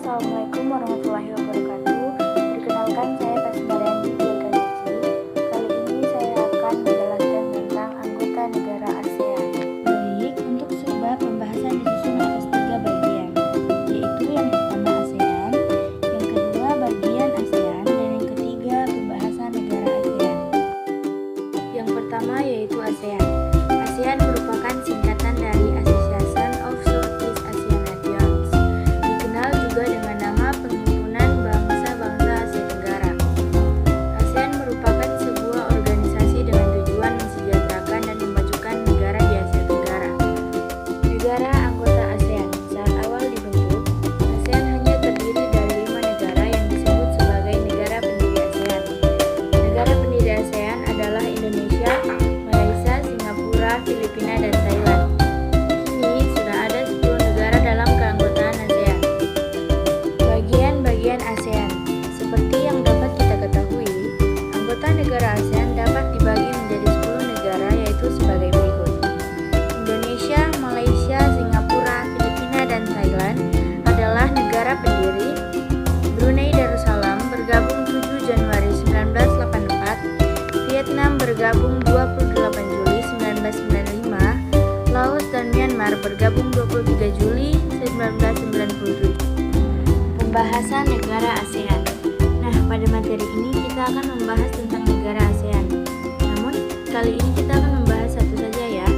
Assalamualaikum warahmatullahi wabarakatuh. Perkenalkan, saya Tasmariani Dirgahaji. Kali ini saya akan menjelaskan tentang anggota negara ASEAN. Baik, untuk sebuah pembahasan disusun atas 3 bagian, yaitu yang pertama ASEAN, yang kedua bagian ASEAN, dan yang ketiga pembahasan negara ASEAN. Yang pertama yaitu ASEAN. ASEAN merupakan singkatan dari Association of Southeast Asian Nations, dikenal juga dengan nama Perhimpunan Bangsa-Bangsa Asia Tenggara. ASEAN merupakan sebuah organisasi dengan tujuan mensejahterakan dan memajukan negara di Asia Tenggara. Negara anggota ASEAN saat awal dibentuk, ASEAN hanya terdiri dari 5 negara yang disebut sebagai negara pendiri ASEAN. Negara pendiri ASEAN adalah Indonesia, Malaysia, Singapura, Filipina, dan Thailand. Kini sudah ada 10 negara dalam keanggotaan ASEAN. Bagian-bagian ASEAN. Seperti yang dapat kita ketahui, anggota negara ASEAN dapat dibagi menjadi 10 negara, yaitu sebagai berikut. Indonesia, Malaysia, Singapura, Filipina, dan Thailand adalah negara pendiri. Brunei Darussalam bergabung 7 Januari 1984. Vietnam bergabung 28 Juli 1995. Laos dan Myanmar bergabung 23 Juli 1997. Pembahasan negara ASEAN. Nah, pada materi ini kita akan membahas tentang negara ASEAN. Namun, kali ini kita akan membahas satu saja ya,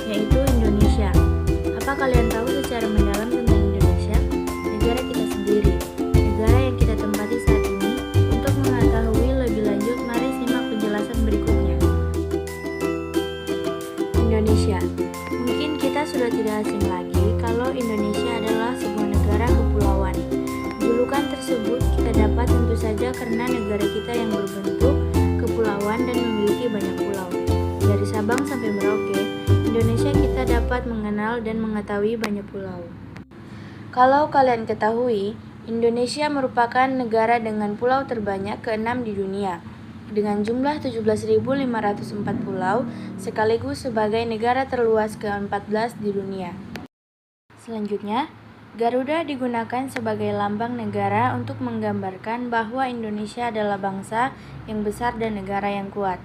yaitu Indonesia. Apa kalian tahu secara mendalam tentang Indonesia? Negara kita sendiri, negara yang kita tempati saat ini. Untuk mengetahui lebih lanjut, mari simak penjelasan berikutnya. Indonesia. Mungkin kita sudah tidak asing lagi kalau Indonesia adalah sebuah negara kepulauan. Julukan tersebut kita dapat tentu saja karena negara kita yang berbentuk kepulauan dan memiliki banyak pulau. Dari Sabang sampai Merauke, Indonesia kita dapat mengenal dan mengetahui banyak pulau. Kalau kalian ketahui, Indonesia merupakan negara dengan pulau terbanyak ke-6 di dunia, dengan jumlah 17.504 pulau, sekaligus sebagai negara terluas ke-14 di dunia. Selanjutnya, Garuda digunakan sebagai lambang negara untuk menggambarkan bahwa Indonesia adalah bangsa yang besar dan negara yang kuat.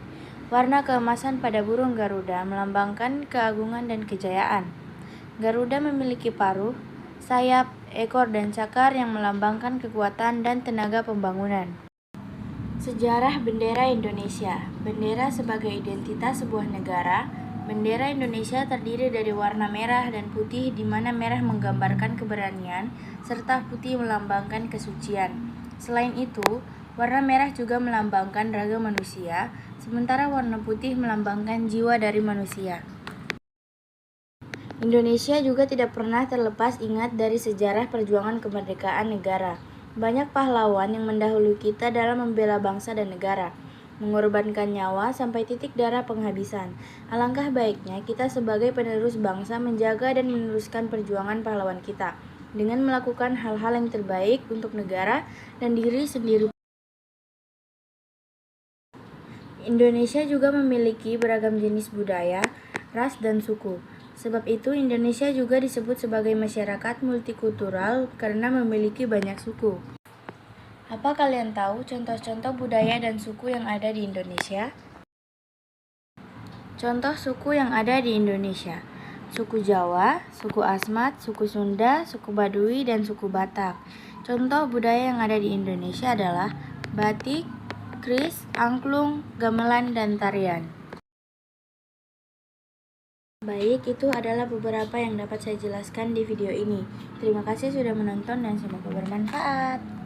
Warna keemasan pada burung Garuda melambangkan keagungan dan kejayaan. Garuda memiliki paruh, sayap, ekor, dan cakar yang melambangkan kekuatan dan tenaga pembangunan. Sejarah bendera Indonesia. Bendera sebagai identitas sebuah negara. Bendera Indonesia terdiri dari warna merah dan putih, di mana merah menggambarkan keberanian, serta putih melambangkan kesucian. Selain itu, warna merah juga melambangkan raga manusia, sementara warna putih melambangkan jiwa dari manusia. Indonesia juga tidak pernah terlepas ingat dari sejarah perjuangan kemerdekaan negara. Banyak pahlawan yang mendahului kita dalam membela bangsa dan negara, mengorbankan nyawa sampai titik darah penghabisan. Alangkah baiknya kita sebagai penerus bangsa menjaga dan meneruskan perjuangan pahlawan kita dengan melakukan hal-hal yang terbaik untuk negara dan diri sendiri. Indonesia juga memiliki beragam jenis budaya, ras, dan suku. Sebab itu Indonesia juga disebut sebagai masyarakat multikultural karena memiliki banyak suku. Apa kalian tahu contoh-contoh budaya dan suku yang ada di Indonesia? Contoh suku yang ada di Indonesia: suku Jawa, suku Asmat, suku Sunda, suku Baduy, dan suku Batak. Contoh budaya yang ada di Indonesia adalah batik, keris, angklung, gamelan, dan tarian. Baik, itu adalah beberapa yang dapat saya jelaskan di video ini. Terima kasih sudah menonton dan semoga bermanfaat.